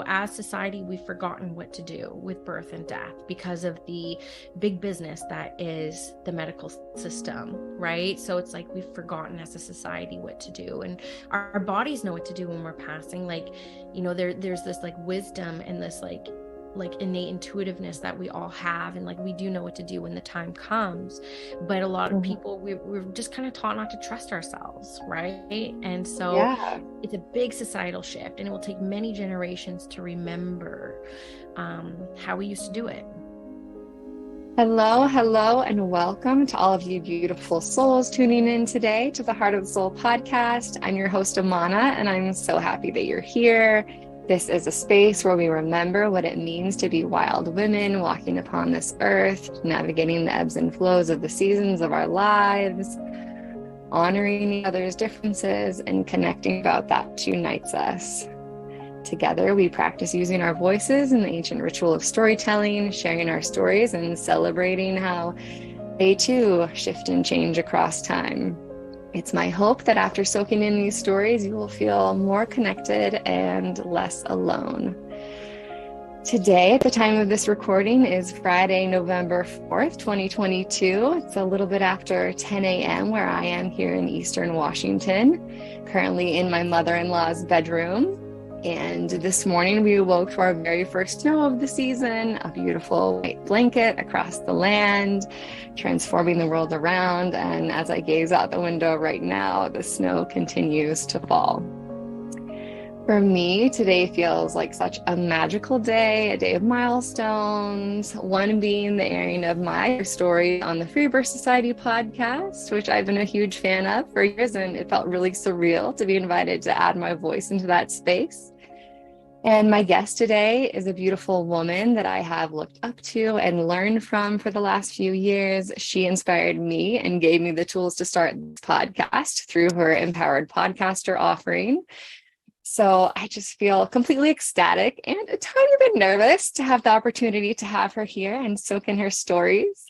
as society, we've forgotten what to do with birth and death because of the big business that is the medical system, right? So it's like we've forgotten as a society what to do, and our bodies know what to do when we're passing. There's this like wisdom and this like innate intuitiveness that we all have, and like we do know what to do when the time comes. But a lot of people, we're just kind of taught not to trust ourselves, right? And so it's a big societal shift, and it will take many generations to remember how we used to do it. Hello, and welcome to all of you beautiful souls tuning in today to the Heart of the Soul podcast. I'm your host, Amana, and I'm so happy that you're here. This is a space where we remember what it means to be wild women walking upon this earth, navigating the ebbs and flows of the seasons of our lives, honoring each other's differences, and connecting about that which unites us. Together, we practice using our voices in the ancient ritual of storytelling, sharing our stories, and celebrating how they too shift and change across time. It's my hope that after soaking in these stories, you will feel more connected and less alone. Today, at the time of this recording, is Friday, November 4th, 2022. It's a little bit after 10 a.m. where I am here in Eastern Washington, currently in my mother-in-law's bedroom. And this morning we awoke to our very first snow of the season, a beautiful white blanket across the land, transforming the world around. And as I gaze out the window right now, the snow continues to fall. For me, today feels like such a magical day, a day of milestones, one being the airing of my story on the Free Birth Society podcast, which I've been a huge fan of for years, and it felt really surreal to be invited to add my voice into that space. And my guest today is a beautiful woman that I have looked up to and learned from for the last few years. She inspired me and gave me the tools to start this podcast through her Empowered Podcaster offering. So I just feel completely ecstatic and a tiny bit nervous to have the opportunity to have her here and soak in her stories.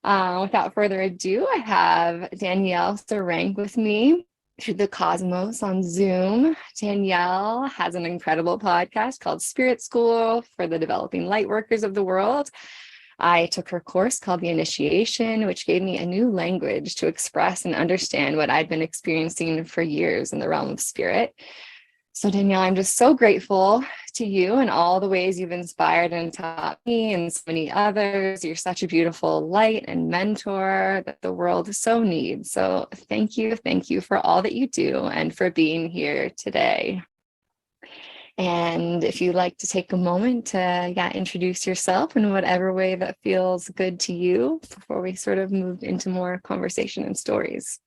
Without further ado, I have Danielle Searancke with me through the cosmos on Zoom. Danielle has an incredible podcast called Spirit School for the developing light workers of the world. I took her course called The Initiation, which gave me a new language to express and understand what I'd been experiencing for years in the realm of spirit. So Danielle, I'm just so grateful to you and all the ways you've inspired and taught me and so many others. You're such a beautiful light and mentor that the world so needs. So thank you for all that you do and for being here today. And if you'd like to take a moment to introduce yourself in whatever way that feels good to you before we sort of move into more conversation and stories.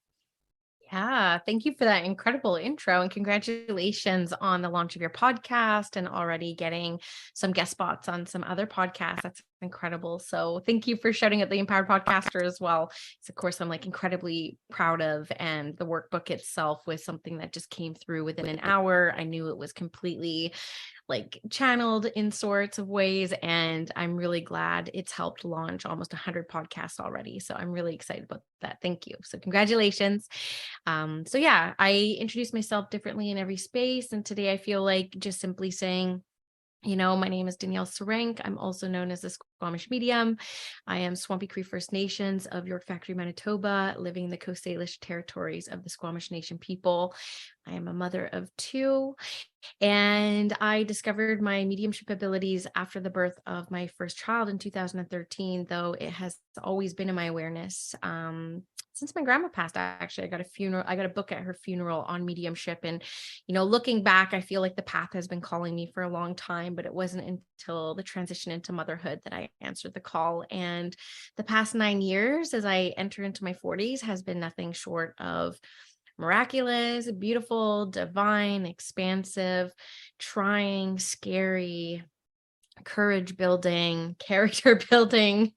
Yeah, thank you for that incredible intro, and congratulations on the launch of your podcast and already getting some guest spots on some other podcasts. That's incredible. So thank you for shouting at the Empowered Podcaster as well. It's a course I'm incredibly proud of, and the workbook itself was something that just came through within an hour. I knew it was completely channeled in sorts of ways, and I'm really glad it's helped launch almost 100 podcasts already. So I'm really excited about that. Thank you. So congratulations. I introduce myself differently in every space, and today I feel like just simply saying, my name is Danielle Searancke. I'm also known as the Squamish Medium. I am Swampy Cree First Nations of York Factory, Manitoba, living in the Coast Salish territories of the Squamish Nation people. I am a mother of two, and I discovered my mediumship abilities after the birth of my first child in 2013, though it has always been in my awareness since my grandma passed. Actually, I got a book at her funeral on mediumship, and looking back, I feel like the path has been calling me for a long time, but it wasn't until the transition into motherhood that I answered the call. And the past 9 years, as I enter into my 40s, has been nothing short of miraculous, beautiful, divine, expansive, trying, scary, courage building, character building.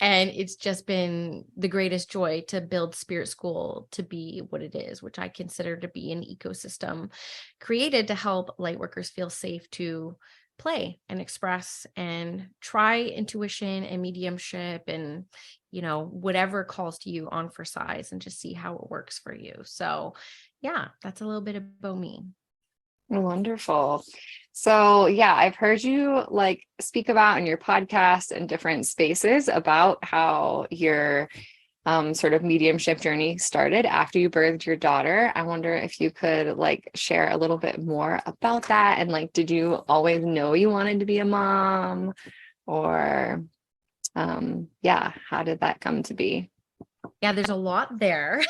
And it's just been the greatest joy to build Spirit School to be what it is, which I consider to be an ecosystem created to help lightworkers feel safe to play and express and try intuition and mediumship and whatever calls to you on for size, and just see how it works for you. So that's a little bit about me. Wonderful. So yeah, I've heard you like speak about in your podcast and different spaces about how your sort of mediumship journey started after you birthed your daughter. I wonder if you could like share a little bit more about that. And like, did you always know you wanted to be a mom? Or yeah, how did that come to be? Yeah, there's a lot there.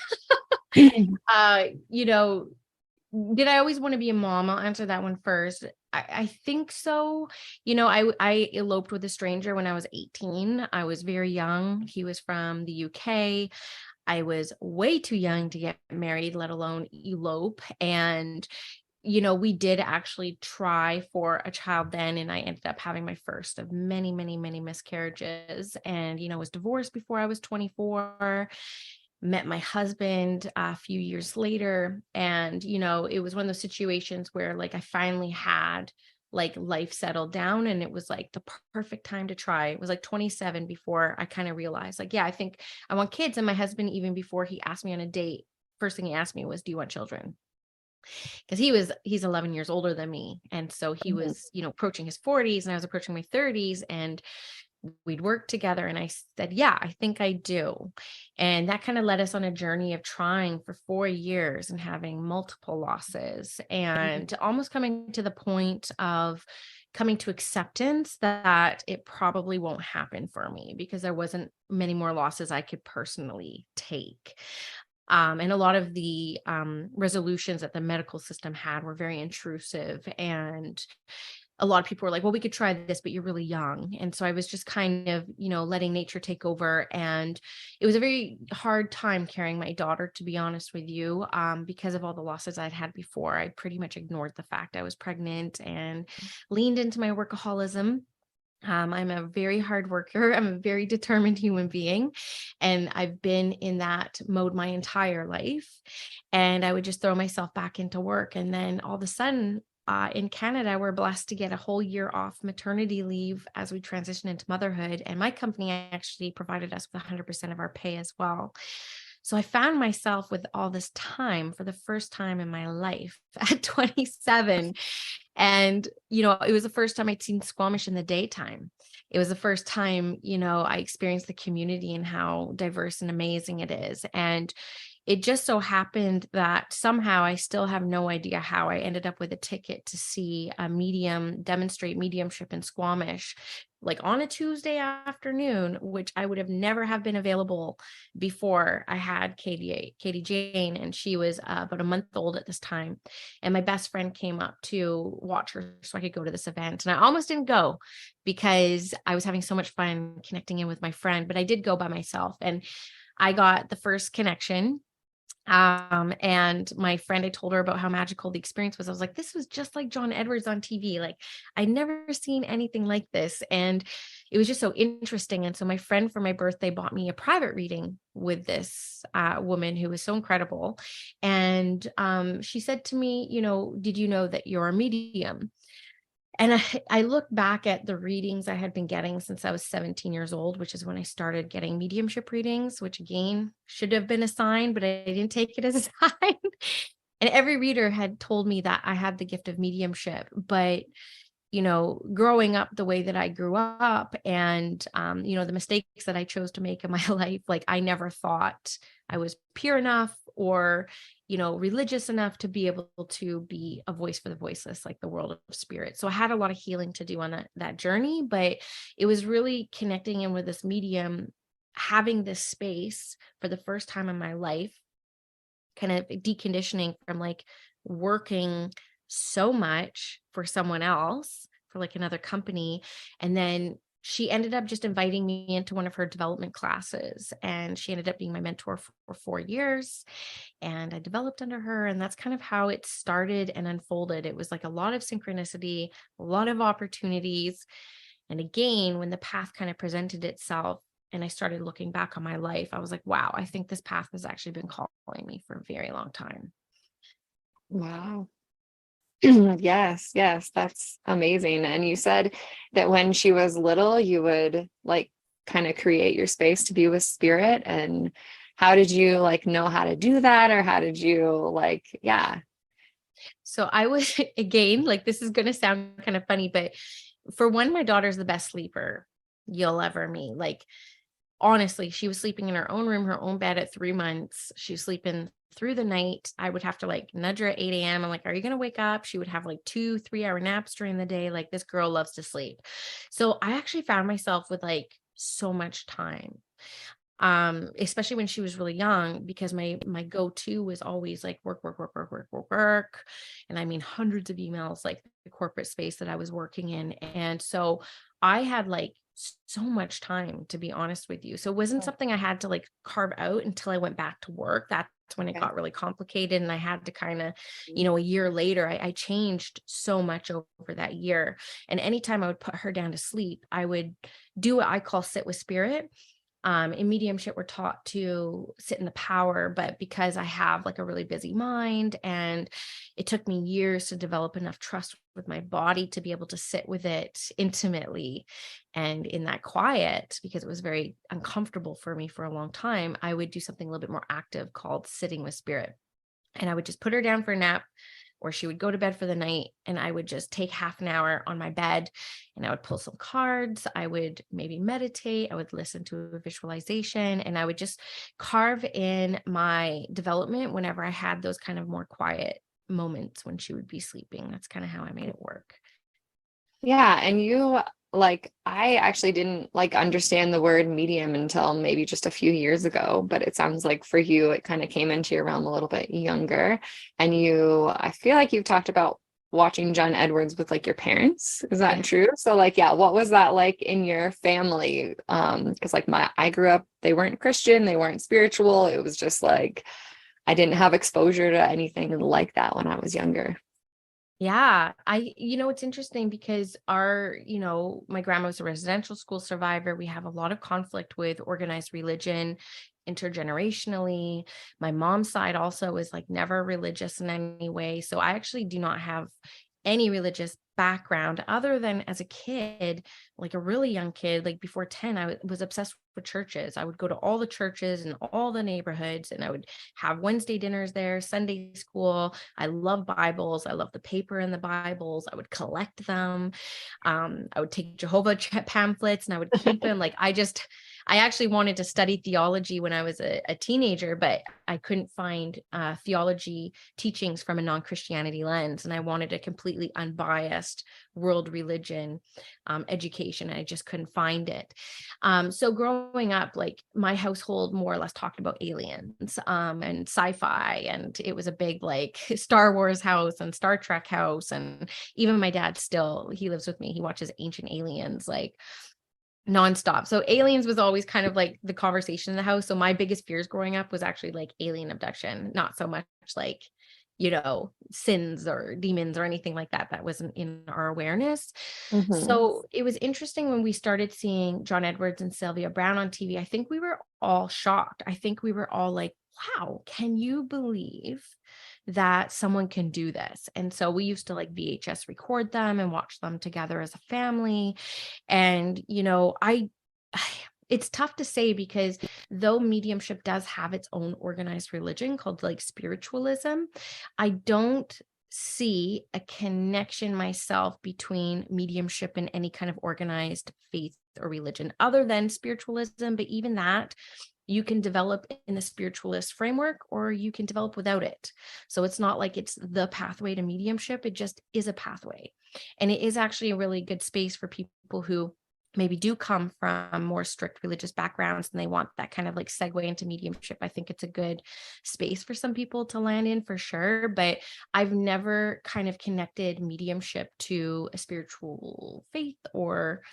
Mhm. You know, did I always want to be a mom? I'll answer that one first. I think so. You know, I eloped with a stranger when I was 18. I was very young. He was from the UK. I was way too young to get married, let alone elope. And, you know, we did actually try for a child then, and I ended up having my first of many, many, many miscarriages. And, you know, was divorced before I was 24, met my husband a few years later. And, you know, it was one of those situations where like I finally had like life settled down, and it was like the perfect time to try. It was like 27 before I kind of realized like, yeah, I think I want kids. And my husband, even before he asked me on a date, first thing he asked me was, do you want children? Because he's 11 years older than me. And so he Mhm. was, you know, approaching his 40s and I was approaching my 30s, and we'd worked together. And I said, yeah, I think I do. And that kind of led us on a journey of trying for 4 years and having multiple losses, Mhm. and almost coming to the point of coming to acceptance that it probably won't happen for me because there wasn't many more losses I could personally take. And a lot of the resolutions that the medical system had were very intrusive. And a lot of people were like, well, we could try this, but you're really young. And so I was just kind of, you know, letting nature take over. And it was a very hard time carrying my daughter, to be honest with you, because of all the losses I'd had before. I pretty much ignored the fact I was pregnant and leaned into my workaholism. I'm a very hard worker. I'm a very determined human being. And I've been in that mode my entire life. And I would just throw myself back into work. And then all of a sudden, in Canada, we're blessed to get a whole year off maternity leave as we transition into motherhood. And my company actually provided us with 100% of our pay as well. So I found myself with all this time for the first time in my life at 27. And, you know, it was the first time I'd seen Squamish in the daytime. It was the first time, you know, I experienced the community and how diverse and amazing it is. And it just so happened that somehow, I still have no idea how, I ended up with a ticket to see a medium demonstrate mediumship in Squamish, like on a Tuesday afternoon, which I would have never have been available before I had Katie Jane, and she was about a month old at this time. And my best friend came up to watch her so I could go to this event. And I almost didn't go because I was having so much fun connecting in with my friend, but I did go by myself. And I got the first connection. And my friend, I told her about how magical the experience was. I was like, this was just like John Edwards on TV. Like, I'd never seen anything like this. And it was just so interesting. And so my friend for my birthday bought me a private reading with this woman who was so incredible. And she said to me, you know, did you know that you're a medium? And I look back at the readings I had been getting since I was 17 years old, which is when I started getting mediumship readings, which again should have been a sign, but I didn't take it as a sign. And every reader had told me that I had the gift of mediumship. But, you know, growing up the way that I grew up, and, you know, the mistakes that I chose to make in my life, like I never thought I was pure enough or, you know, religious enough to be able to be a voice for the voiceless, like the world of spirit. So I had a lot of healing to do on that journey, but it was really connecting in with this medium, having this space for the first time in my life, kind of deconditioning from like working so much for someone else, for like another company. And then she ended up just inviting me into one of her development classes, and she ended up being my mentor for 4 years, and I developed under her. And that's kind of how it started and unfolded. It was like a lot of synchronicity, a lot of opportunities. And again, when the path kind of presented itself and I started looking back on my life, I was like, wow, I think this path has actually been calling me for a very long time. Wow. Yes, yes, that's amazing. And you said that when she was little, you would like kind of create your space to be with spirit. And how did you like know how to do that? Or how did you like, yeah. So I was, again, like, this is going to sound kind of funny, but for one, my daughter's the best sleeper you'll ever meet. Like, honestly, she was sleeping in her own room, her own bed at 3 months. She was sleeping through the night. I would have to like nudge her at 8 a.m. I'm like, are you going to wake up? She would have like 2-3 hour naps during the day. Like, this girl loves to sleep. So I actually found myself with like so much time, especially when she was really young, because my go-to was always like work, work, work, work, work, work, work. And I mean hundreds of emails, like the corporate space that I was working in. And so I had like so much time, to be honest with you. So it wasn't something I had to like carve out until I went back to work. That's when it Okay. got really complicated. And I had to kind of, a year later, I changed so much over that year. And anytime I would put her down to sleep, I would do what I call sit with spirit. In mediumship, we're taught to sit in the power, but because I have like a really busy mind, and it took me years to develop enough trust with my body to be able to sit with it intimately and in that quiet, because it was very uncomfortable for me for a long time, I would do something a little bit more active called sitting with spirit. And I would just put her down for a nap, or she would go to bed for the night, and I would just take half an hour on my bed and I would pull some cards. I would maybe meditate. I would listen to a visualization, and I would just carve in my development whenever I had those kind of more quiet moments when she would be sleeping. That's kind of how I made it work. Yeah, and you like I actually didn't like understand the word medium until maybe just a few years ago, but it sounds like for you it kind of came into your realm a little bit younger. And I feel like you've talked about watching John Edwards with like your parents. Is that Yeah. true? So like yeah, what was that like in your family? Because like I grew up, they weren't Christian, they weren't spiritual. It was just like I didn't have exposure to anything like that when I was younger. Yeah, it's interesting because my grandma was a residential school survivor. We have a lot of conflict with organized religion intergenerationally. My mom's side also is like never religious in any way. So I actually do not have any religious background other than as a kid, like a really young kid, like before 10, I was obsessed with churches. I would go to all the churches in all the neighborhoods, and I would have Wednesday dinners there, Sunday school. I love Bibles. I love the paper in the Bibles. I would collect them. I would take Jehovah pamphlets and I would keep them. I actually wanted to study theology when I was a teenager, but I couldn't find theology teachings from a non-Christianity lens. And I wanted a completely unbiased world religion education. I just couldn't find it. So growing up, like my household more or less talked about aliens and sci-fi. And it was a big like Star Wars house and Star Trek house. And even my dad still, he lives with me. He watches Ancient Aliens like nonstop. So aliens was always kind of like the conversation in the house. So my biggest fears growing up was actually like alien abduction, not so much like, sins or demons or anything like that. That wasn't in our awareness. Mhm. So it was interesting when we started seeing John Edwards and Sylvia Browne on TV. I think we were all shocked. I think we were all like, wow, can you believe that someone can do this? And so we used to like VHS record them and watch them together as a family. And, it's tough to say because though mediumship does have its own organized religion called like spiritualism, I don't see a connection myself between mediumship and any kind of organized faith or religion other than spiritualism. But even that, you can develop in the spiritualist framework or you can develop without it. So it's not like it's the pathway to mediumship. It just is a pathway. And it is actually a really good space for people who maybe do come from more strict religious backgrounds and they want that kind of like segue into mediumship. I think it's a good space for some people to land in for sure. But I've never kind of connected mediumship to a spiritual faith or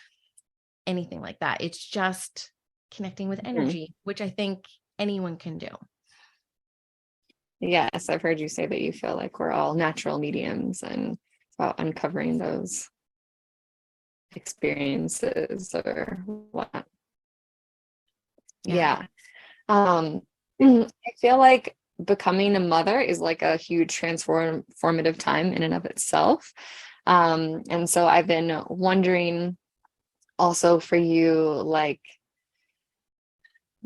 anything like that. It's just connecting with Mhm. energy, which I think anyone can do. Yes, I've heard you say that you feel like we're all natural mediums and it's about uncovering those experiences or what. Yeah. Yeah. I feel like becoming a mother is like a huge transformative time in and of itself. And so I've been wondering also for you, like,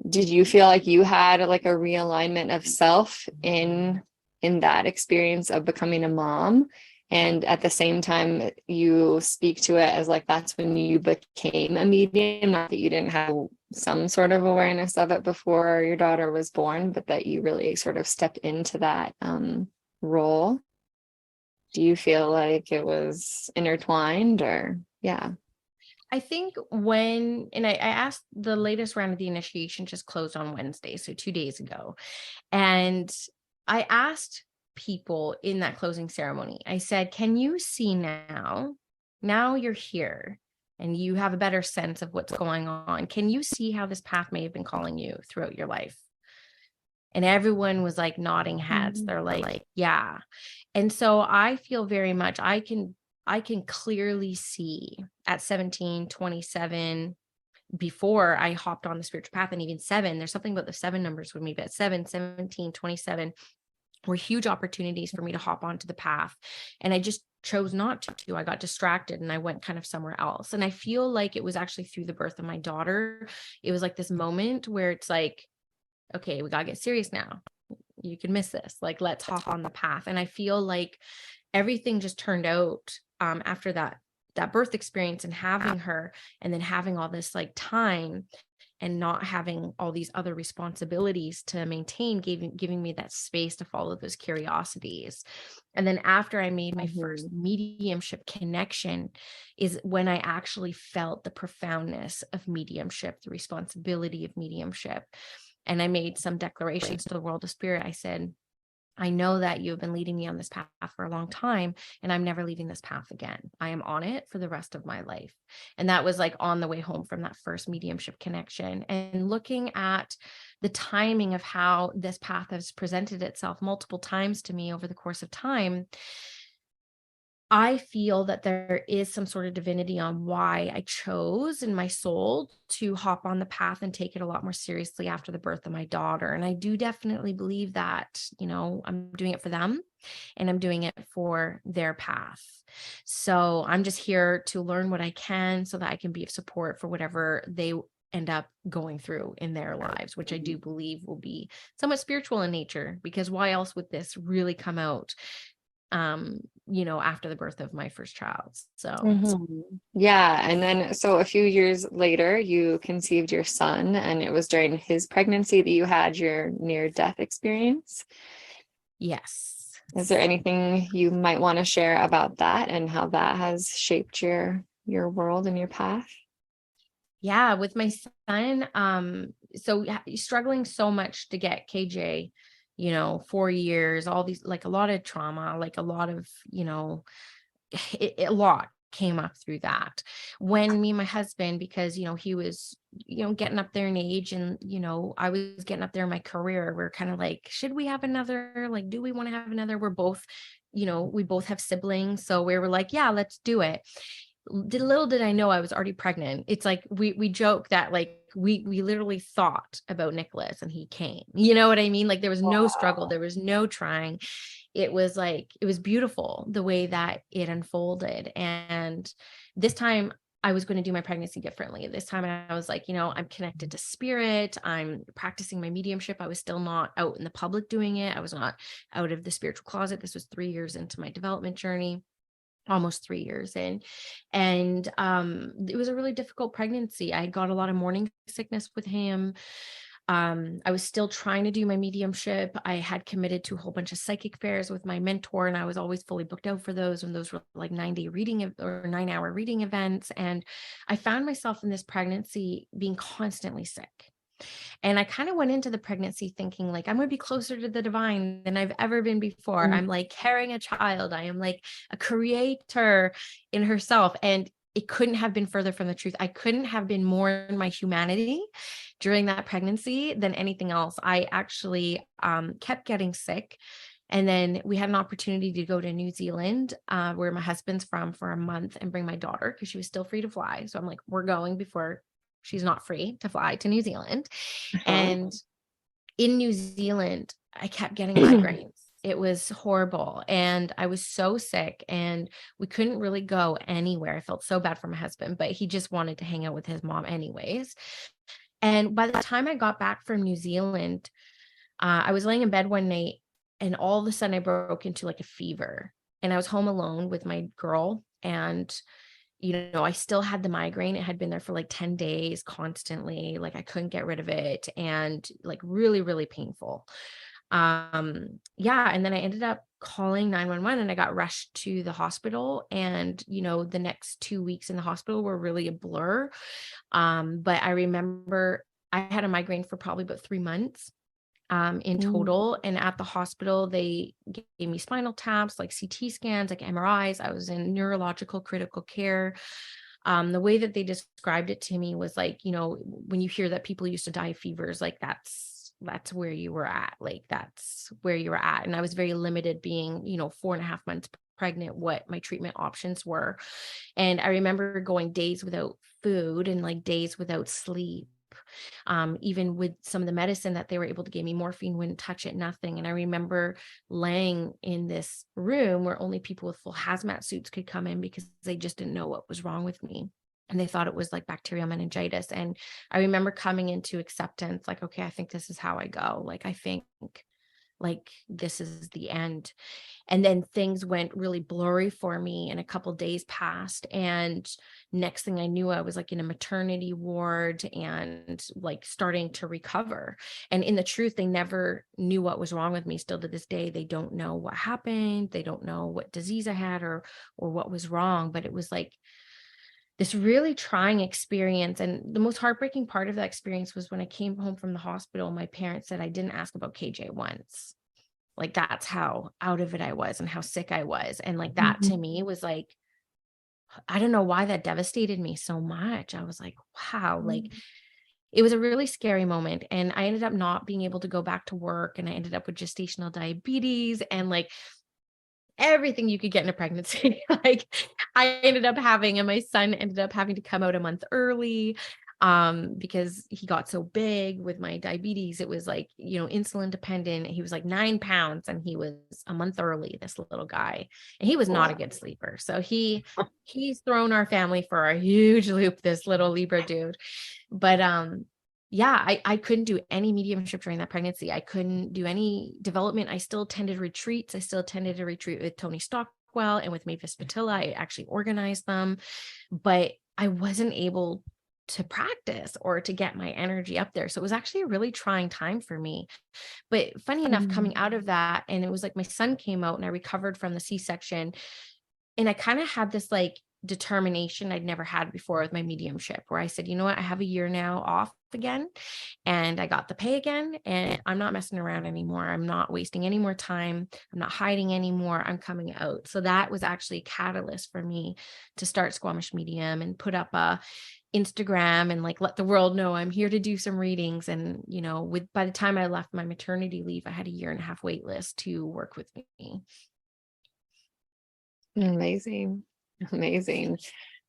did you feel like you had like a realignment of self in that experience of becoming a mom. And at the same time, you speak to it as like that's when you became a medium, not that you didn't have some sort of awareness of it before your daughter was born, but that you really sort of stepped into that role. Do you feel like it was intertwined or yeah? I think when, and I asked, the latest round of the initiation just closed on Wednesday, so 2 days ago. And I asked people in that closing ceremony, I said, can you see now? Now you're here and you have a better sense of what's going on. Can you see how this path may have been calling you throughout your life? And everyone was like nodding heads. They're like, yeah. And so I feel very much, I can clearly see at 17, 27, before I hopped on the spiritual path, and even 7, there's something about the 7 numbers with me, but 7, 17, 27 were huge opportunities for me to hop onto the path. And I just chose not to. I got distracted and I went kind of somewhere else. And I feel like it was actually through the birth of my daughter. It was like this moment where it's like, okay, we got to get serious now. You can miss this. Like, let's hop on the path. And I feel like everything just turned out after that birth experience and having her, and then having all this like time and not having all these other responsibilities to maintain, giving me that space to follow those curiosities. And then after I made my first mediumship connection is when I actually felt the profoundness of mediumship, the responsibility of mediumship. And I made some declarations to the world of spirit. I said, I know that you have been leading me on this path for a long time, and I'm never leaving this path again. I am on it for the rest of my life. And that was like on the way home from that first mediumship connection, and looking at the timing of how this path has presented itself multiple times to me over the course of time. I feel that there is some sort of divinity on why I chose in my soul to hop on the path and take it a lot more seriously after the birth of my daughter. And I do definitely believe that, I'm doing it for them and I'm doing it for their path. So I'm just here to learn what I can so that I can be of support for whatever they end up going through in their lives, which I do believe will be somewhat spiritual in nature, because why else would this really come out after the birth of my first child. So yeah. And then so a few years later you conceived your son, and it was during his pregnancy that you had your near-death experience. Yes. Is there anything you might want to share about that and how that has shaped your world and your path? Yeah, with my son, so struggling so much to get KJ, 4 years, all these, like a lot of trauma, like a lot of, a lot came up through that. When me and my husband, because, he was, getting up there in age, and, I was getting up there in my career, we're kind of like, should we have another? Like, do we want to have another? We're both, we both have siblings. So we were like, yeah, let's do it. Little did I know I was already pregnant. It's like we joke that like we literally thought about Nicholas and he came. You know what I mean? Like there was no struggle, there was no trying. It was like, it was beautiful the way that it unfolded. And this time I was going to do my pregnancy differently. This time I was like, I'm connected to spirit. I'm practicing my mediumship. I was still not out in the public doing it. I was not out of the spiritual closet. This was 3 years into my development journey. Almost 3 years in. And it was a really difficult pregnancy. I got a lot of morning sickness with him. I was still trying to do my mediumship. I had committed to a whole bunch of psychic fairs with my mentor, and I was always fully booked out for those, and those were like 9-day reading or 9-hour reading events. And I found myself in this pregnancy being constantly sick. And I kind of went into the pregnancy thinking like, I'm going to be closer to the divine than I've ever been before. I'm like carrying a child. I am like a creator in herself. And it couldn't have been further from the truth. I couldn't have been more in my humanity during that pregnancy than anything else. I actually kept getting sick. And then we had an opportunity to go to New Zealand, where my husband's from, for a month, and bring my daughter because she was still free to fly. So I'm like, we're going before she's not free to fly to New Zealand. And in New Zealand, I kept getting migraines. It was horrible. And I was so sick, and we couldn't really go anywhere. I felt so bad for my husband, but he just wanted to hang out with his mom anyways. And by the time I got back from New Zealand, I was laying in bed one night And all of a sudden I broke into like a fever, and I was home alone with my girl. And, I still had the migraine. It had been there for like 10 days constantly. Like I couldn't get rid of it, and like really, really painful. Yeah. And then I ended up calling 911, and I got rushed to the hospital. And, the next 2 weeks in the hospital were really a blur. But I remember I had a migraine for probably about 3 months in Mm. total. And at the hospital, they gave me spinal taps, like CT scans, like MRIs. I was in neurological critical care. The way that they described it to me was like, when you hear that people used to die of fevers, like that's where you were at. Like that's where you were at. And I was very limited being, 4.5 months pregnant, what my treatment options were. And I remember going days without food and like days without sleep. Even with some of the medicine that they were able to give me, morphine wouldn't touch it, nothing. And I remember laying in this room where only people with full hazmat suits could come in because they just didn't know what was wrong with me. And they thought it was like bacterial meningitis. And I remember coming into acceptance, like, okay, I think this is how I go. Like, I think like this is the end. And then things went really blurry for me, and a couple days passed, and next thing I knew, I was like in a maternity ward and like starting to recover. And in the truth, they never knew what was wrong with me. Still to this day, they don't know what happened. They don't know what disease I had or what was wrong. But it was like this really trying experience. And the most heartbreaking part of that experience was when I came home from the hospital, my parents said I didn't ask about KJ once. Like that's how out of it I was and how sick I was. And like that to Mhm. me was like, I don't know why that devastated me so much. I was like, wow, like Mm. it was a really scary moment. And I ended up not being able to go back to work, and I ended up with gestational diabetes and like everything you could get in a pregnancy. Like I ended up having, and my son ended up having to come out a month early because he got so big with my diabetes. It was like, insulin dependent. He was like 9 pounds, and he was a month early, this little guy. And he was not a Wow. good sleeper. So he's thrown our family for a huge loop, this little Libra dude. But yeah, I couldn't do any mediumship during that pregnancy. I couldn't do any development. I still attended retreats. I still attended a retreat with Tony Stockwell and with Mavis Patilla. I actually organized them, but I wasn't able to practice or to get my energy up there. So it was actually a really trying time for me. But funny enough, coming Mm. out of that, and it was like my son came out and I recovered from the C-section, and I kind of had this like determination I'd never had before with my mediumship, where I said, you know what, I have a year now off again, and I got the pay again, and I'm not messing around anymore. I'm not wasting any more time. I'm not hiding anymore. I'm coming out. So that was actually a catalyst for me to start Squamish Medium and put up a Instagram and like let the world know I'm here to do some readings. And, by the time I left my maternity leave, I had a 1.5 year wait list to work with me. Amazing. Amazing.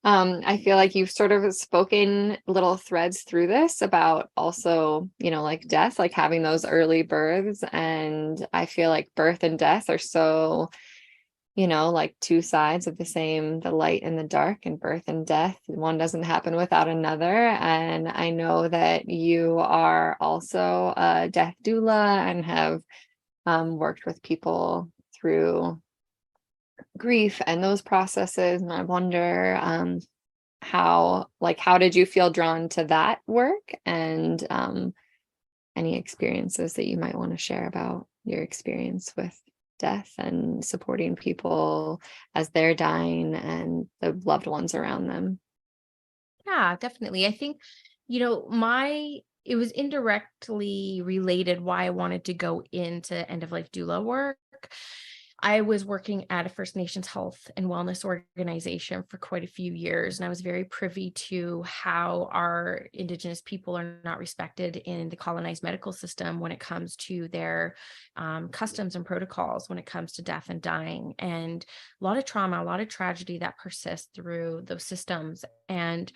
I feel like you've sort of spoken little threads through this about also, like death, like having those early births. And I feel like birth and death are so, like two sides of the light and the dark, and birth and death. One doesn't happen without another. And I know that you are also a death doula and have worked with people through grief and those processes. And I wonder how did you feel drawn to that work, and any experiences that you might want to share about your experience with death and supporting people as they're dying and the loved ones around them. Yeah, definitely. I think, it was indirectly related why I wanted to go into end of life doula work. I was working at a First Nations health and wellness organization for quite a few years, and I was very privy to how our Indigenous people are not respected in the colonized medical system when it comes to their customs and protocols, when it comes to death and dying, and a lot of trauma, a lot of tragedy that persists through those systems. And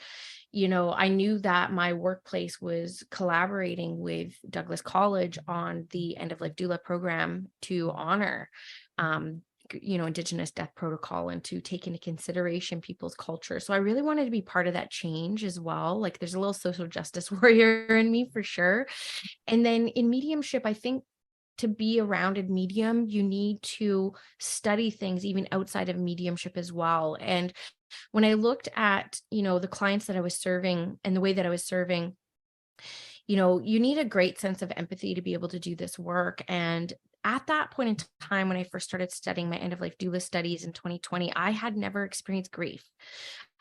I knew that my workplace was collaborating with Douglas College on the end of life doula program to honor, um, Indigenous death protocol and to take into consideration people's culture. So I really wanted to be part of that change as well. Like there's a little social justice warrior in me for sure. And then in mediumship, I think to be a rounded medium, you need to study things even outside of mediumship as well. And when I looked at, the clients that I was serving and the way that I was serving, you need a great sense of empathy to be able to do this work. And at that point in time, when I first started studying my end of life doula studies in 2020, I had never experienced grief.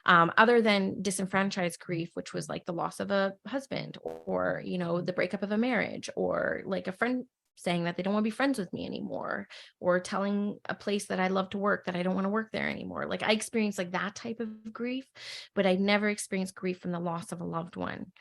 Other than disenfranchised grief, which was like the loss of a husband or, the breakup of a marriage, or like a friend saying that they don't want to be friends with me anymore, or telling a place that I love to work that I don't want to work there anymore. Like I experienced like that type of grief, but I never experienced grief from the loss of a loved one.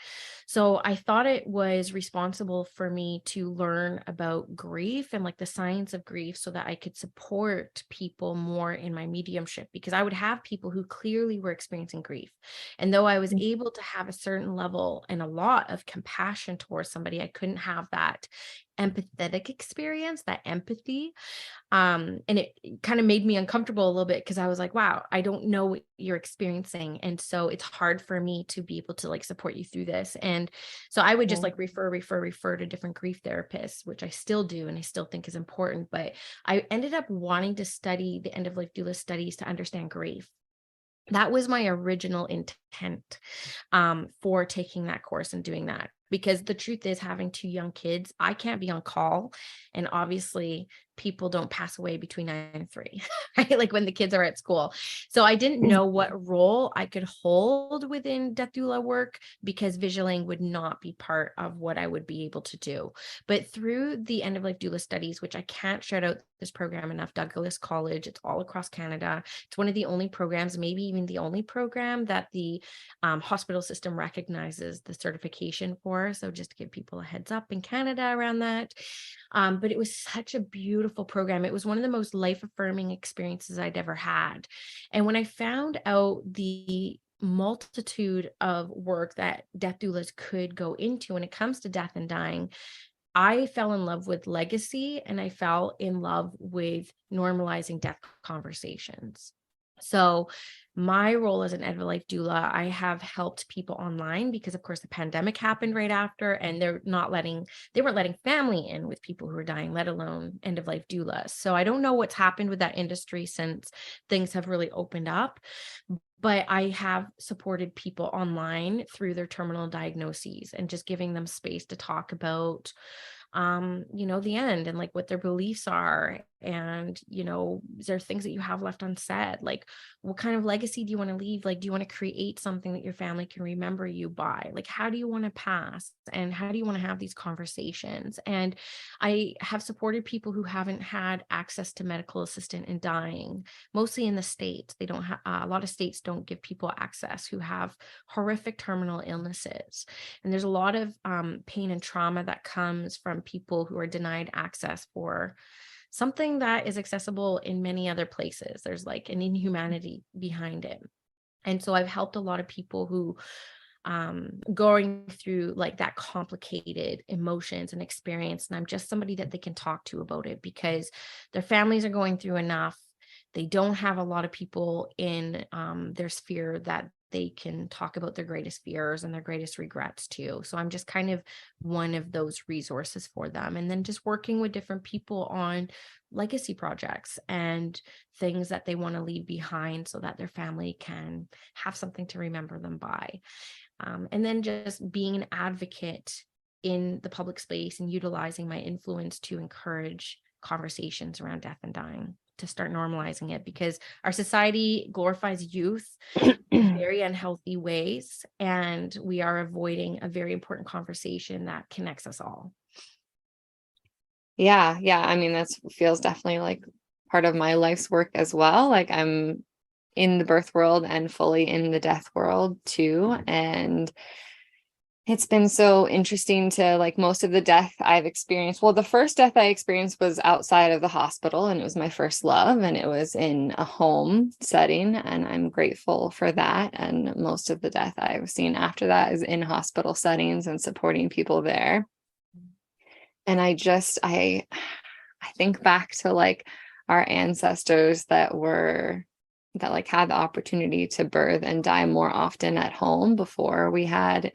So I thought it was responsible for me to learn about grief and like the science of grief so that I could support people more in my mediumship, because I would have people who clearly were experiencing grief. And though I was able to have a certain level and a lot of compassion towards somebody, I couldn't have that empathetic experience, that empathy. And it kind of made me uncomfortable a little bit, because I was like, wow, I don't know what you're experiencing. And so it's hard for me to be able to like support you through this. And so I would just like refer to different grief therapists, which I still do and I still think is important. But I ended up wanting to study the end of life doula studies to understand grief. That was my original intent for taking that course and doing that. Because the truth is, having two young kids, I can't be on call. And obviously people don't pass away between 9 and 3, right? Like when the kids are at school. So I didn't know what role I could hold within death doula work, because visualing would not be part of what I would be able to do. But through the end of life doula studies, which I can't shout out this program enough, Douglas College, it's all across Canada. It's one of the only programs, maybe even the only program, that the hospital system recognizes the certification for. So just to give people a heads up in Canada around that. But it was such a beautiful program. It was one of the most life-affirming experiences I'd ever had. And when I found out the multitude of work that death doulas could go into when it comes to death and dying, I fell in love with legacy, and I fell in love with normalizing death conversations. So my role as an end of life doula, I have helped people online, because of course the pandemic happened right after, and they weren't letting family in with people who are dying, let alone end of life doulas. So I don't know what's happened with that industry since things have really opened up, but I have supported people online through their terminal diagnoses and just giving them space to talk about the end and like what their beliefs are. And, is there things that you have left unsaid? Like, what kind of legacy do you want to leave? Like, do you want to create something that your family can remember you by? Like, how do you want to pass? And how do you want to have these conversations? And I have supported people who haven't had access to medical assistant in dying, mostly in the States. They don't have, a lot of states don't give people access who have horrific terminal illnesses. And there's a lot of pain and trauma that comes from people who are denied access for something that is accessible in many other places. There's like an inhumanity behind it. And so I've helped a lot of people who going through like that complicated emotions and experience. And I'm just somebody that they can talk to about it, because their families are going through enough. They don't have a lot of people in their sphere that they can talk about their greatest fears and their greatest regrets too. So I'm just kind of one of those resources for them. And then just working with different people on legacy projects and things that they want to leave behind so that their family can have something to remember them by. And then just being an advocate in the public space and utilizing my influence to encourage conversations around death and dying, to start normalizing it, because our society glorifies youth in very unhealthy ways, and we are avoiding a very important conversation that connects us all. Yeah. I mean, that feels definitely like part of my life's work as well. Like I'm in the birth world and fully in the death world too. And it's been so interesting to like most of the death I've experienced. Well, the first death I experienced was outside of the hospital, and it was my first love, and it was in a home setting, and I'm grateful for that. And most of the death I've seen after that is in hospital settings and supporting people there. And I think back to like our ancestors that like had the opportunity to birth and die more often at home before we had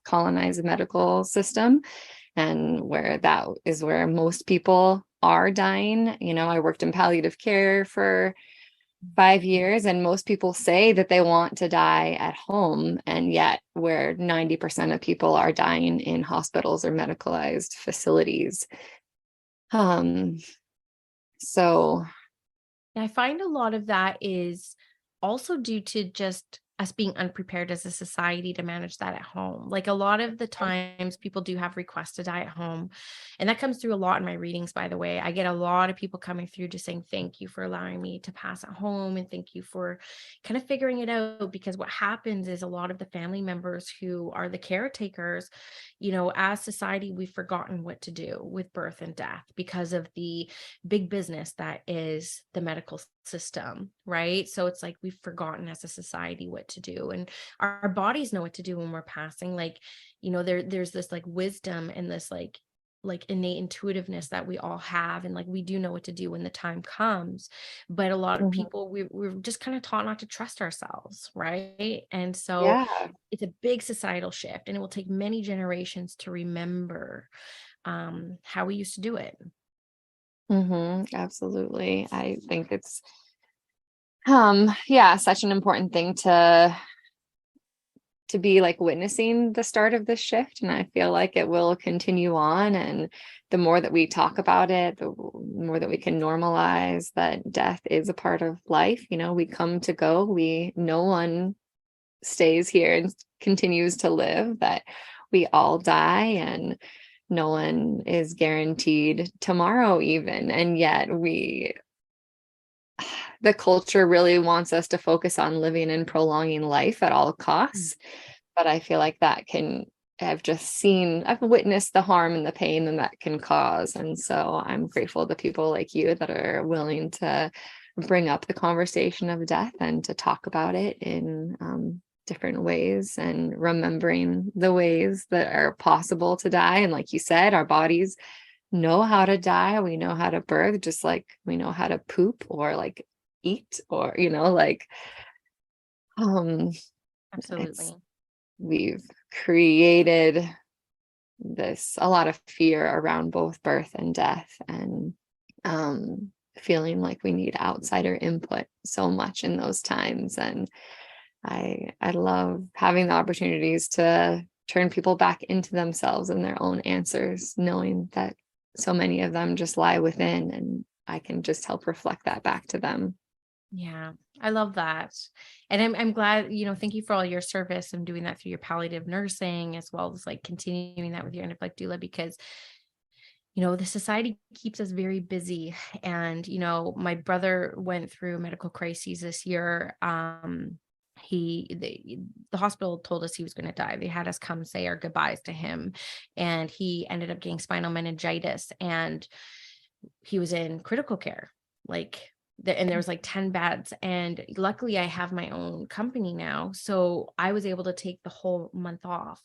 colonized the medical system. and where that is where most people are dying. You know, I worked in palliative care for 5 years, and most people say that they want to die at home, and yet where 90% of people are dying in hospitals or medicalized facilities. So I find a lot of that is also due to just us being unprepared as a society to manage that at home. Like a lot of the times people do have requests to die at home. And that comes through a lot in my readings, by the way. I get a lot of people coming through just saying, thank you for allowing me to pass at home. And thank you for kind of figuring it out. Because what happens is a lot of the family members who are the caretakers, as society, we've forgotten what to do with birth and death because of the big business that is the medical system, right? So it's like we've forgotten as a society what to do, and our bodies know what to do when we're passing. Like, there's this like wisdom and this like innate intuitiveness that we all have, and like we do know what to do when the time comes. But a lot of people, we're just kind of taught not to trust ourselves, right? And so yeah. it's a big societal shift, and it will take many generations to remember how we used to do it. Absolutely. I think it's such an important thing to be like witnessing the start of this shift, and I feel like it will continue on, and the more that we talk about it, the more that we can normalize that death is a part of life. We come to go, no one stays here and continues to live, that we all die, and no one is guaranteed tomorrow even. And yet the culture really wants us to focus on living and prolonging life at all costs. But I feel like I've witnessed the harm and the pain that can cause. And so I'm grateful to people like you that are willing to bring up the conversation of death and to talk about it in different ways, and remembering the ways that are possible to die. And like you said, our bodies know how to die. We know how to birth, just like we know how to poop or like eat, or Absolutely. we've created a lot of fear around both birth and death, and feeling like we need outsider input so much in those times. And I love having the opportunities to turn people back into themselves and their own answers, knowing that so many of them just lie within, and I can just help reflect that back to them. Yeah, I love that. And I'm glad, thank you for all your service and doing that through your palliative nursing, as well as like continuing that with your end of life doula, because the society keeps us very busy. And my brother went through medical crises this year. The hospital told us he was going to die. They had us come say our goodbyes to him, and he ended up getting spinal meningitis, and he was in critical care, and there was like 10 beds. And luckily I have my own company now, so I was able to take the whole month off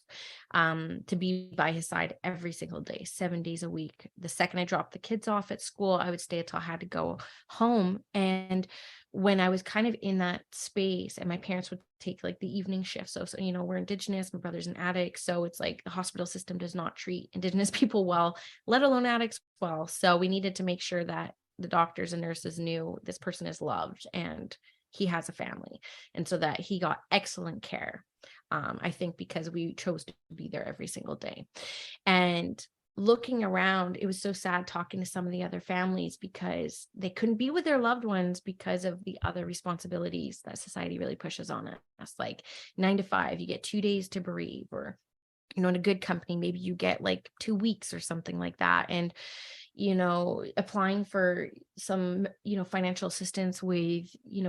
to be by his side every single day, 7 days a week. The second I dropped the kids off at school, I would stay until I had to go home. And when I was kind of in that space, and my parents would take like the evening shift. So we're Indigenous, my brother's an addict. So it's like the hospital system does not treat Indigenous people well, let alone addicts well. So we needed to make sure that the doctors and nurses knew this person is loved and he has a family, and so that he got excellent care. I think because we chose to be there every single day. And looking around, it was so sad talking to some of the other families because they couldn't be with their loved ones because of the other responsibilities that society really pushes on us, like 9 to 5, you get 2 days to bereave, or in a good company, maybe you get like 2 weeks or something like that. And applying for some, financial assistance with,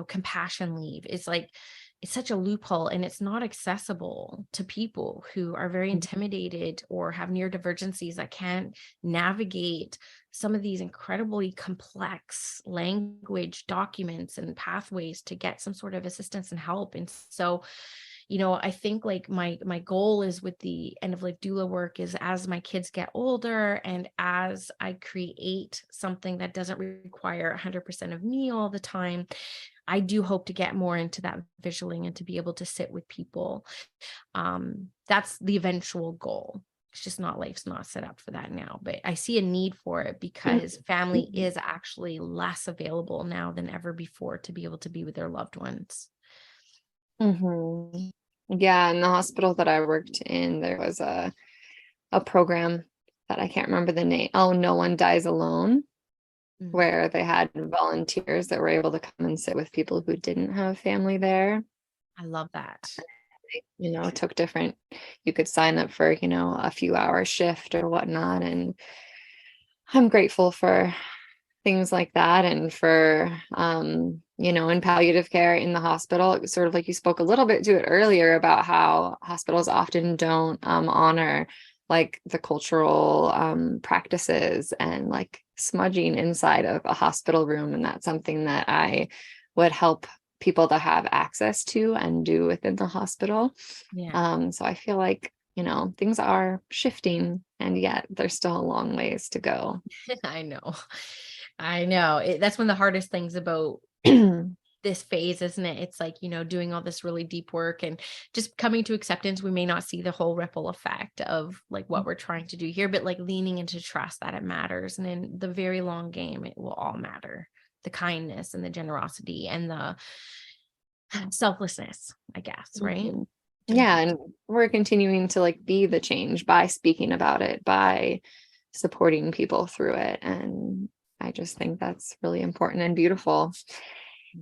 compassion leave is like, it's such a loophole, and it's not accessible to people who are very intimidated or have neurodivergencies that can't navigate some of these incredibly complex language documents and pathways to get some sort of assistance and help. And so I think like my goal is with the end of life doula work is, as my kids get older and as I create something that doesn't require 100% of me all the time, I do hope to get more into that visualing and to be able to sit with people. That's the eventual goal. it's just not, life's not set up for that now. But I see a need for it because family is actually less available now than ever before to be able to be with their loved ones. Mm-hmm. Yeah, in the hospital that I worked in, there was a program that I can't remember the name. Oh, No One Dies Alone, where they had volunteers that were able to come and sit with people who didn't have family there. I love that. Took different, you could sign up for, a few hour shift or whatnot. And I'm grateful for things like that. And for, in palliative care in the hospital, it was sort of like you spoke a little bit to it earlier about how hospitals often don't honor like the cultural practices and like smudging inside of a hospital room. And that's something that I would help people to have access to and do within the hospital. Yeah. So I feel like, things are shifting, and yet there's still a long ways to go. I know. That's one of the hardest things about this phase, isn't it? It's like, doing all this really deep work and just coming to acceptance. We may not see the whole ripple effect of like what we're trying to do here, but like leaning into trust that it matters. And in the very long game, it will all matter. The kindness and the generosity and the selflessness, I guess, right? Mhm. Yeah, and we're continuing to like be the change by speaking about it, by supporting people through it. And I just think that's really important and beautiful.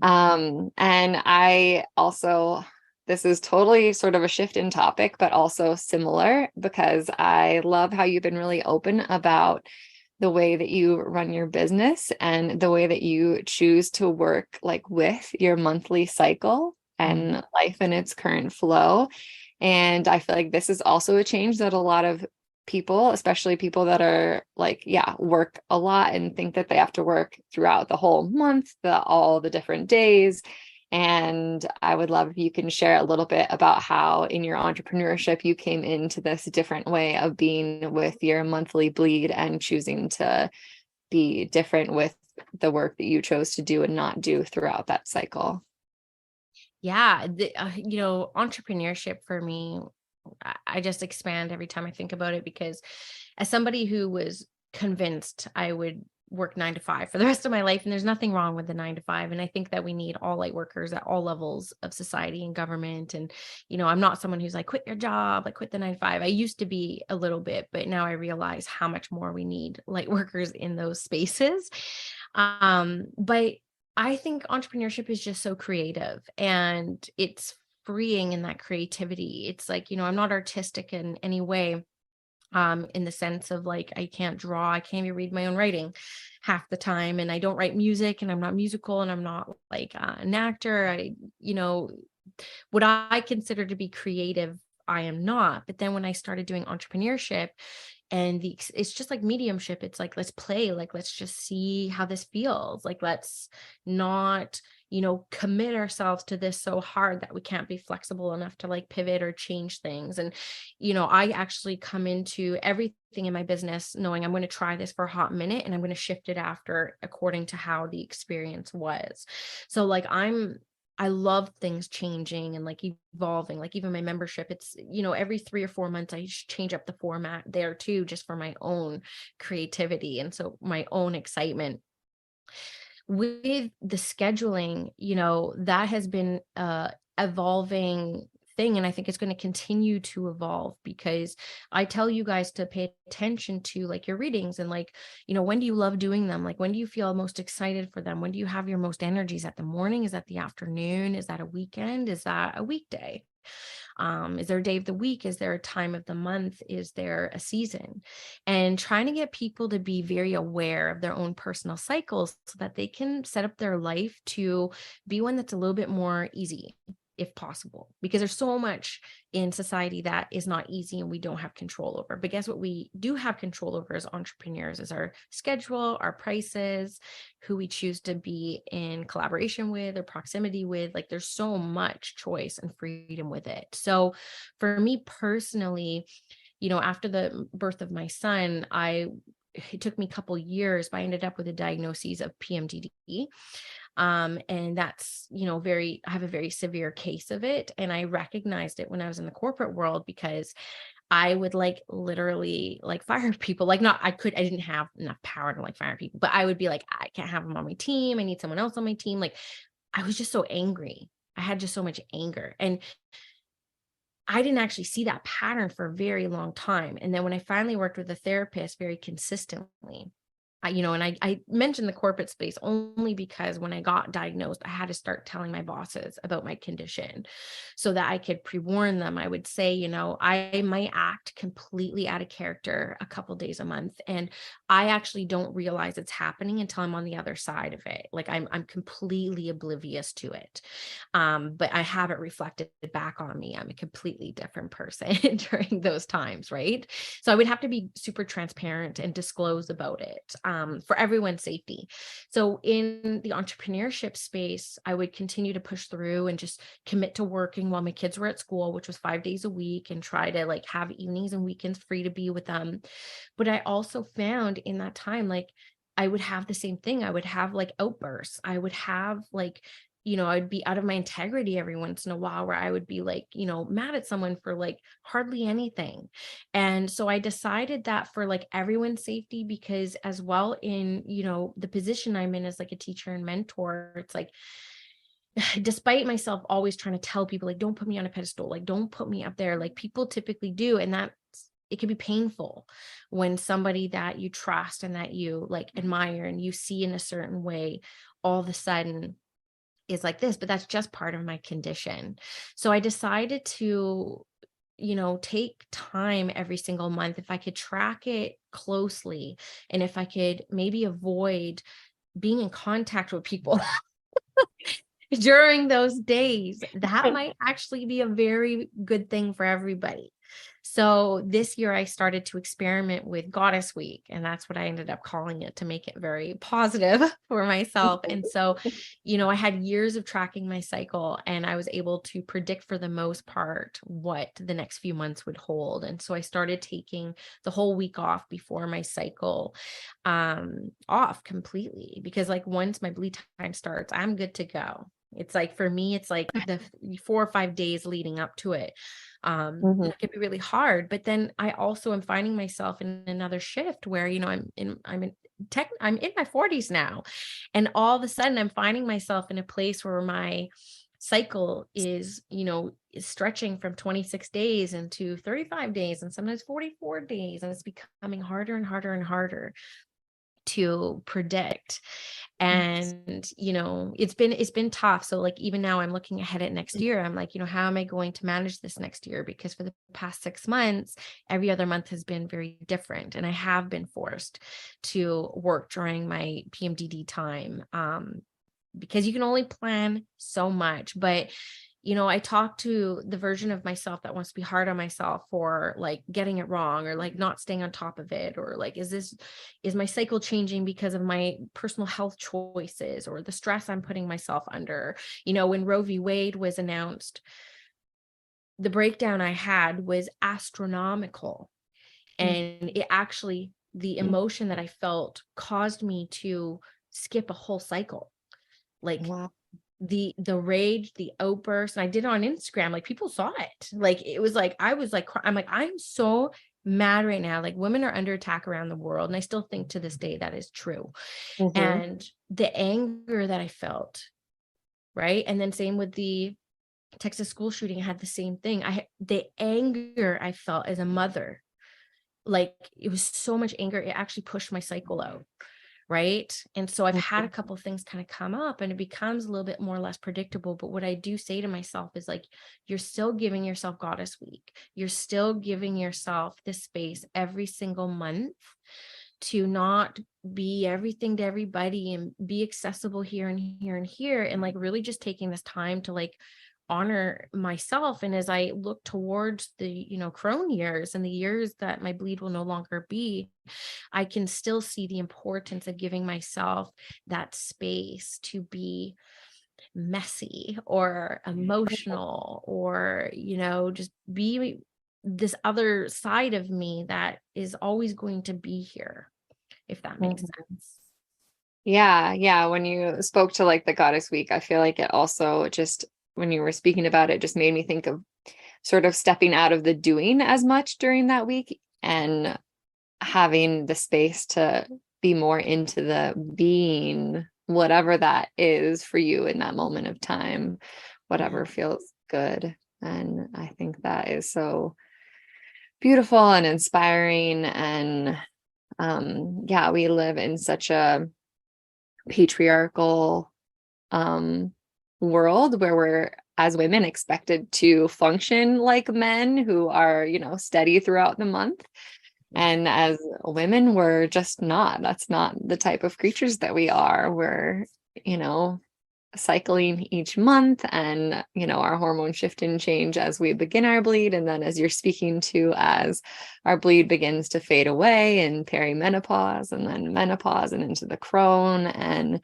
And I also, this is totally sort of a shift in topic, but also similar, because I love how you've been really open about the way that you run your business and the way that you choose to work like with your monthly cycle and life in its current flow. And I feel like this is also a change that a lot of people, especially people that are like, work a lot and think that they have to work throughout the whole month, all the different days. And I would love if you can share a little bit about how in your entrepreneurship you came into this different way of being with your monthly bleed and choosing to be different with the work that you chose to do and not do throughout that cycle. Yeah. Entrepreneurship for me, I just expand every time I think about it, because as somebody who was convinced I would work 9 to 5 for the rest of my life, and there's nothing wrong with the 9 to 5. And I think that we need all light workers at all levels of society and government. And, I'm not someone who's like, quit your job, like quit the 9 to 5. I used to be a little bit, but now I realize how much more we need light workers in those spaces. But I think entrepreneurship is just so creative, and it's freeing in that creativity. It's like, I'm not artistic in any way, in the sense of like, I can't draw, I can't even read my own writing half the time. And I don't write music, and I'm not musical, and I'm not like an actor. What I consider to be creative, I am not. But then when I started doing entrepreneurship, and it's just like mediumship, it's like, let's play, like, let's just see how this feels. Like, let's not, commit ourselves to this so hard that we can't be flexible enough to like pivot or change things. And, I actually come into everything in my business knowing I'm going to try this for a hot minute, and I'm going to shift it after according to how the experience was. So like, I love things changing and like evolving. Like even my membership, it's, every 3 or 4 months, I change up the format there too, just for my own creativity. And so my own excitement with the scheduling, that has been a evolving thing. And I think it's going to continue to evolve, because I tell you guys to pay attention to like your readings and like, when do you love doing them? Like, when do you feel most excited for them? When do you have your most energy? Is that the morning? Is that the afternoon? Is that a weekend? Is that a weekday? Is there a day of the week? Is there a time of the month? Is there a season? And trying to get people to be very aware of their own personal cycles so that they can set up their life to be one that's a little bit more easy, if possible, because there's so much in society that is not easy and we don't have control over. But guess what we do have control over as entrepreneurs is our schedule, our prices, who we choose to be in collaboration with or proximity with. Like, there's so much choice and freedom with it. So for me personally, after the birth of my son, it took me a couple years, but I ended up with a diagnosis of PMDD. And that's, I have a very severe case of it. And I recognized it when I was in the corporate world, because I would like literally like fire people. Like, not, I didn't have enough power to like fire people, but I would be like, I can't have them on my team. I need someone else on my team. Like, I was just so angry. I had just so much anger. And I didn't actually see that pattern for a very long time. And then when I finally worked with a therapist very consistently, I mentioned the corporate space only because when I got diagnosed, I had to start telling my bosses about my condition so that I could pre-warn them. I would say, I might act completely out of character a couple days a month, and I actually don't realize it's happening until I'm on the other side of it. Like, I'm completely oblivious to it. But I have it reflected back on me. I'm a completely different person during those times, right? So I would have to be super transparent and disclose about it, for everyone's safety. So in the entrepreneurship space, I would continue to push through and just commit to working while my kids were at school, which was 5 days a week, and try to like have evenings and weekends free to be with them. But I also found in that time, like, I would have the same thing. I would have like outbursts. I would have like, I'd be out of my integrity every once in a while, where I would be like, mad at someone for like hardly anything. And so I decided that for like everyone's safety, because as well in, the position I'm in as like a teacher and mentor, it's like, despite myself always trying to tell people, like, don't put me on a pedestal, like, don't put me up there, like people typically do. And that it can be painful when somebody that you trust and that you like admire and you see in a certain way all of a sudden is like this, but that's just part of my condition. So I decided to, take time every single month, if I could track it closely, and if I could maybe avoid being in contact with people during those days, that might actually be a very good thing for everybody. So this year I started to experiment with Goddess Week, and that's what I ended up calling it to make it very positive for myself. And so, I had years of tracking my cycle, and I was able to predict for the most part what the next few months would hold. And so I started taking the whole week off before my cycle, off completely, because like once my bleed time starts, I'm good to go. It's like, for me, it's like the 4 or 5 days leading up to it. It can be really hard, but then I also am finding myself in another shift where, I'm in my 40s now. And all of a sudden I'm finding myself in a place where my cycle is stretching from 26 days into 35 days and sometimes 44 days. And it's becoming harder and harder and harder to predict. And it's been tough. So like, even now I'm looking ahead at next year. I'm like, how am I going to manage this next year? Because for the past 6 months, every other month has been very different, and I have been forced to work during my PMDD time, because you can only plan so much. But I talk to the version of myself that wants to be hard on myself for like getting it wrong, or like not staying on top of it, or like, is my cycle changing because of my personal health choices or the stress I'm putting myself under? When Roe v. Wade was announced, the breakdown I had was astronomical. And it actually, the emotion that I felt caused me to skip a whole cycle. Like, Wow. the rage, the outburst, and I did it on Instagram. Like, people saw it. Like, it was like, I was like, I'm like, I'm so mad right now. Like, women are under attack around the world. And I still think to this day that is true. And the anger that I felt, right? And then same with the Texas school shooting, I had the same thing. The anger I felt as a mother, like, it was so much anger. It actually pushed my cycle out. Right. And so I've had a couple of things kind of come up, and it becomes a little bit more or less predictable. But what I do say to myself is like, you're still giving yourself Goddess Week. You're still giving yourself this space every single month to not be everything to everybody, and be accessible here and here and here. And like, really just taking this time to like honor myself. And as I look towards the, crone years and the years that my bleed will no longer be, I can still see the importance of giving myself that space to be messy or emotional, or, just be this other side of me that is always going to be here, if that makes sense. Yeah. When you spoke to like the goddess week, I feel like it also just, when you were speaking about it, just made me think of sort of stepping out of the doing as much during that week and having the space to be more into the being, whatever that is for you in that moment of time, Yeah. whatever feels good. And I think that is so beautiful and inspiring. And yeah, we live in such a patriarchal um world where we're, as women, expected to function like men who are, steady throughout the month. And as women, we're just not. That's not the type of creatures that we are. We're, you know, cycling each month, and, our hormones shift and change as we begin our bleed. And then, as you're speaking to, as our bleed begins to fade away in perimenopause and then menopause and into the crone. And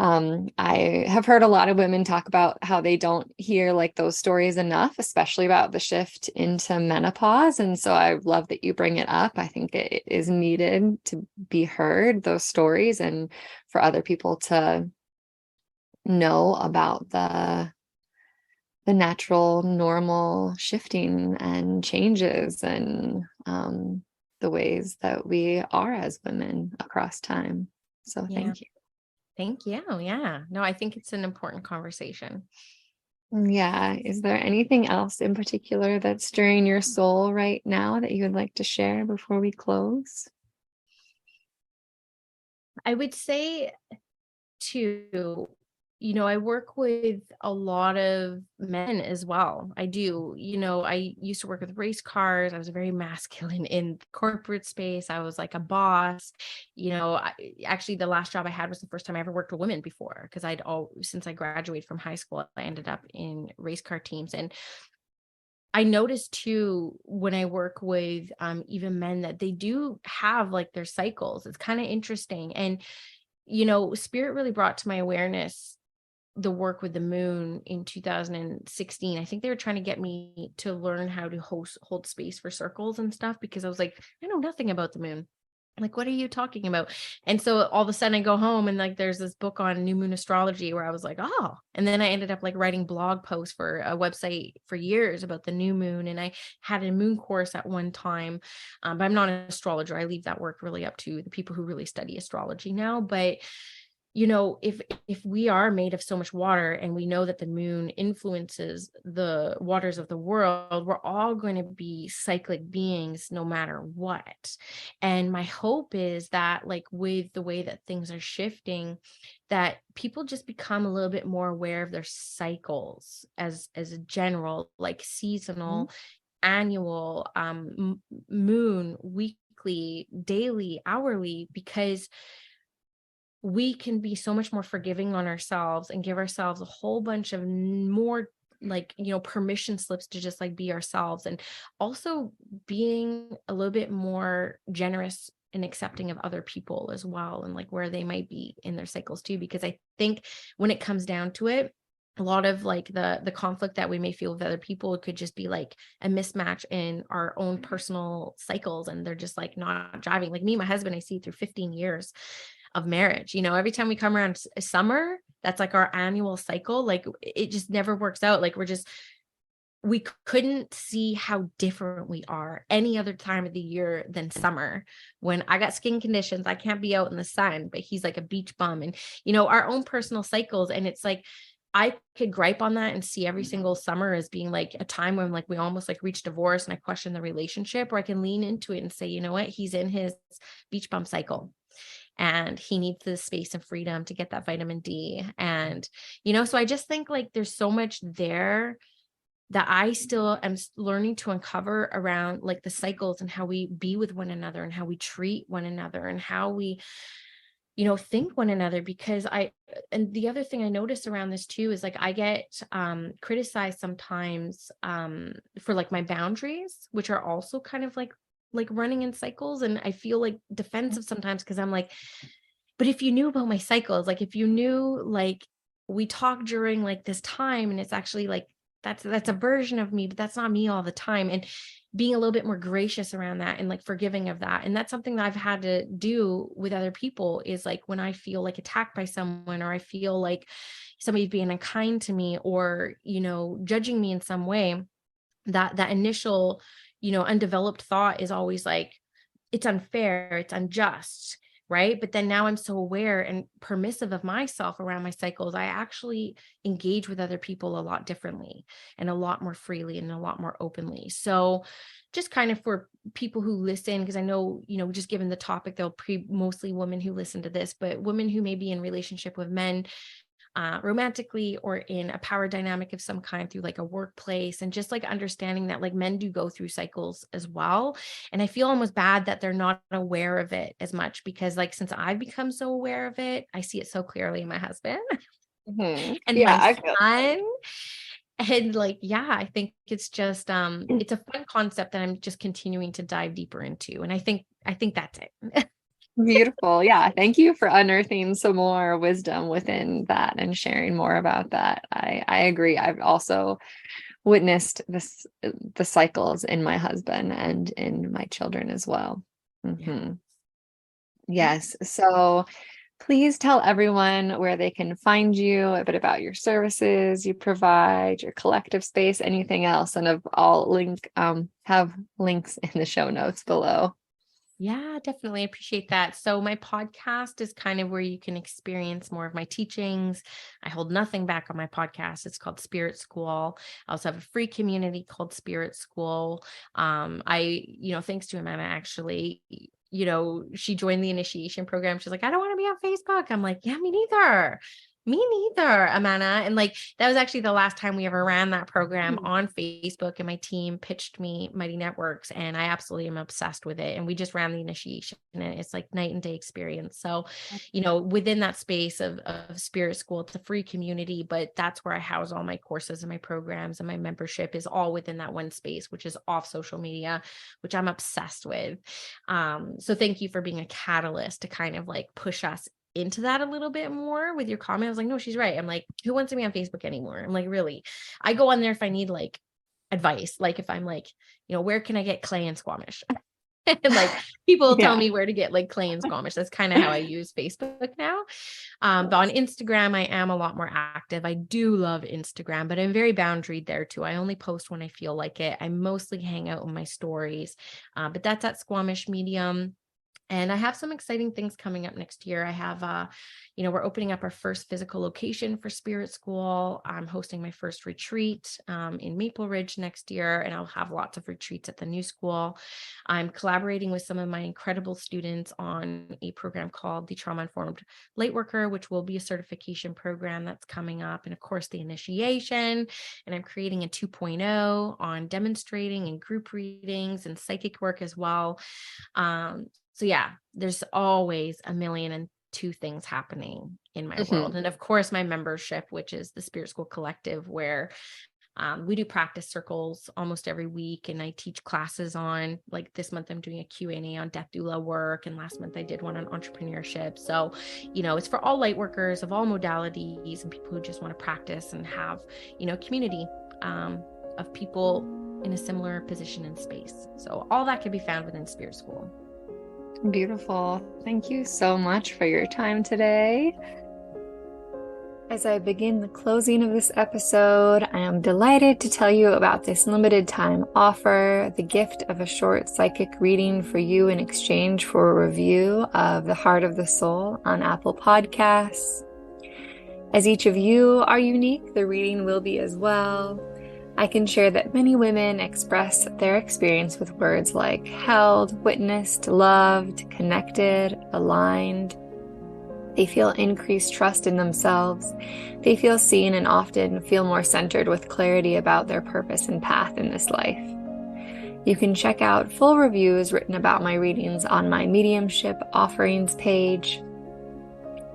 I have heard a lot of women talk about how they don't hear like those stories enough, especially about the shift into menopause. And so I love that you bring it up. I think it is needed to be heard, those stories, and for other people to know about the natural, normal shifting and changes, and the ways that we are as women across time. So Yeah. thank you. Thank you. Yeah. No, I think it's an important conversation. Yeah. Is there anything else in particular that's stirring your soul right now that you would like to share before we close? I would say too, I work with a lot of men as well. I do. I used to work with race cars. I was very masculine in corporate space. I was like a boss. Actually, the last job I had was the first time I ever worked with women before, because since I graduated from high school, I ended up in race car teams. And I noticed too, when I work with even men, that they do have like their cycles. It's kind of interesting. And spirit really brought to my awareness the work with the moon in 2016. I think they were trying to get me to learn how to hold space for circles and stuff, because I was like, I know nothing about the moon. Like, what are you talking about? And so all of a sudden I go home and like there's this book on new moon astrology where I was like, oh, and then I ended up like writing blog posts for a website for years about the new moon. And I had a moon course at one time. But I'm not an astrologer. I leave that work really up to the people who really study astrology now. But if we are made of so much water, and we know that the moon influences the waters of the world, we're all going to be cyclic beings no matter what. And my hope is that, like, with the way that things are shifting, that people just become a little bit more aware of their cycles as a general, like Mhm. seasonal, annual, moon, weekly, daily, hourly, because we can be so much more forgiving on ourselves and give ourselves a whole bunch of more, like, permission slips to just like be ourselves, and also being a little bit more generous and accepting of other people as well, and like where they might be in their cycles too. Because I think when it comes down to it, a lot of like the conflict that we may feel with other people could just be like a mismatch in our own personal cycles, and they're just like not driving. Like me and my husband, I see through 15 years of marriage. Every time we come around summer, that's like our annual cycle. Like it just never works out. Like we couldn't see how different we are any other time of the year than summer. When I got skin conditions, I can't be out in the sun, but he's like a beach bum, and our own personal cycles. And it's like, I could gripe on that and see every single summer as being like a time when like we almost like reach divorce and I question the relationship, or I can lean into it and say, you know what, he's in his beach bum cycle and he needs the space and freedom to get that vitamin D. And, so I just think like there's so much there that I still am learning to uncover around like the cycles and how we be with one another and how we treat one another and how we, think one another. Because and the other thing I notice around this too is like I get criticized sometimes for like my boundaries, which are also kind of like running in cycles. And I feel like defensive sometimes, because I'm like, but if you knew about my cycles, like if you knew, like we talk during like this time and it's actually like that's a version of me, but that's not me all the time. And being a little bit more gracious around that and like forgiving of that. And that's something that I've had to do with other people, is like when I feel like attacked by someone, or I feel like somebody's being unkind to me, or, judging me in some way, that initial, undeveloped thought is always like, it's unfair, it's unjust, right? But then now I'm so aware and permissive of myself around my cycles, I actually engage with other people a lot differently and a lot more freely and a lot more openly. So just kind of for people who listen, because I know, just given the topic, they'll mostly women who listen to this, but women who may be in relationship with men, romantically, or in a power dynamic of some kind through like a workplace, and just like understanding that like men do go through cycles as well. And I feel almost bad that they're not aware of it as much, because like since I've become so aware of it, I see it so clearly in my husband and Yeah, my I feel son. And like, yeah, I think it's just it's a fun concept that I'm just continuing to dive deeper into. And I think that's it. beautiful. Yeah. Thank you for unearthing some more wisdom within that and sharing more about that. I agree. I've also witnessed the cycles in my husband and in my children as well. Yeah. Yes. So please tell everyone where they can find you, a bit about your services you provide, your collective space, anything else. And I'll have links in the show notes below. Yeah, definitely appreciate that. So my podcast is kind of where you can experience more of my teachings. I hold nothing back on my podcast. It's called Spirit School. I also have a free community called Spirit School. Thanks to Amanda, actually, she joined the initiation program. She's like, I don't want to be on Facebook. I'm like, yeah, me neither. Me neither, Amanda. And like, that was actually the last time we ever ran that program on Facebook, and my team pitched me Mighty Networks, and I absolutely am obsessed with it. And we just ran the initiation, and it's like night and day experience. So, within that space of Spirit School, it's a free community, but that's where I house all my courses and my programs, and my membership is all within that one space, which is off social media, which I'm obsessed with. So thank you for being a catalyst to kind of like push us into that a little bit more with your comment. I was like, no, she's right. I'm like, who wants to be on Facebook anymore? I'm like, really? I go on there if I need like advice, like if I'm like, where can I get clay and Squamish? And like people tell me where to get like clay and Squamish. That's kind of how I use Facebook now. But on Instagram, I am a lot more active. I do love Instagram, but I'm very boundaried there too. I only post when I feel like it. I mostly hang out on my stories, but that's at Squamish Medium. And I have some exciting things coming up next year. I have, we're opening up our first physical location for Spirit School. I'm hosting my first retreat in Maple Ridge next year, and I'll have lots of retreats at the new school. I'm collaborating with some of my incredible students on a program called the Trauma Informed Lightworker, which will be a certification program that's coming up. And of course, the initiation. And I'm creating a 2.0 on demonstrating and group readings and psychic work as well. So yeah, there's always a million and two things happening in my world. And of course, my membership, which is the Spirit School Collective, where we do practice circles almost every week. And I teach classes on, like this month, I'm doing a Q&A on death doula work. And last month I did one on entrepreneurship. So, it's for all light workers of all modalities and people who just want to practice and have, community of people in a similar position in space. So all that can be found within Spirit School. Beautiful. Thank you so much for your time today. As I begin the closing of this episode, I am delighted to tell you about this limited time offer, the gift of a short psychic reading for you in exchange for a review of The Heart of the Soul on Apple Podcasts. As each of you are unique, the reading will be as well. I can share that many women express their experience with words like held, witnessed, loved, connected, aligned. They feel increased trust in themselves. They feel seen and often feel more centered with clarity about their purpose and path in this life. You can check out full reviews written about my readings on my mediumship offerings page.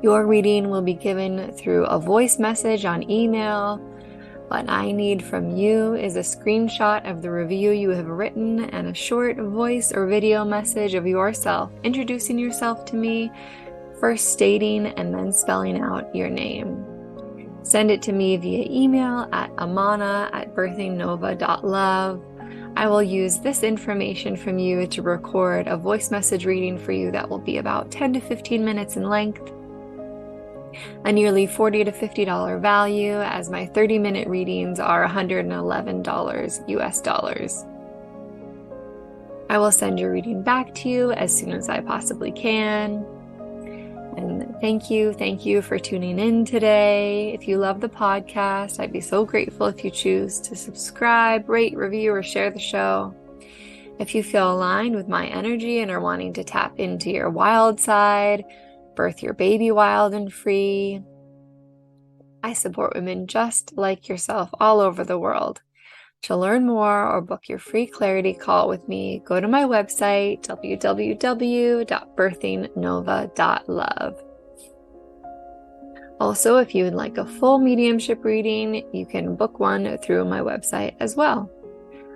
Your reading will be given through a voice message on email. What I need from you is a screenshot of the review you have written and a short voice or video message of yourself, introducing yourself to me, first stating and then spelling out your name. Send it to me via email at amana@birthingnova.love. I will use this information from you to record a voice message reading for you that will be about 10 to 15 minutes in length, a nearly $40 to $50 value, as my 30-minute readings are $111 US dollars. I will send your reading back to you as soon as I possibly can. And thank you for tuning in today. If you love the podcast, I'd be so grateful if you choose to subscribe, rate, review, or share the show. If you feel aligned with my energy and are wanting to tap into your wild side, birth your baby wild and free, I support women just like yourself all over the world. To learn more or book your free clarity call with me, go to my website, www.birthingnova.love. Also, if you would like a full mediumship reading, you can book one through my website as well.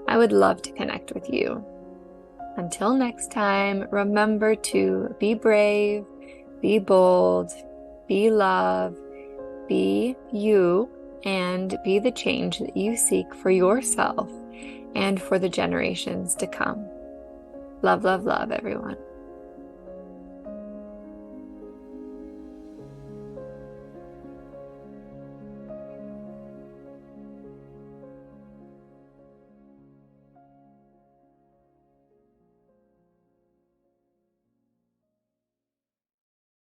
I would love to connect with you. Until next time, remember to be brave, be bold, be love, be you, and be the change that you seek for yourself and for the generations to come. Love, love, love, everyone.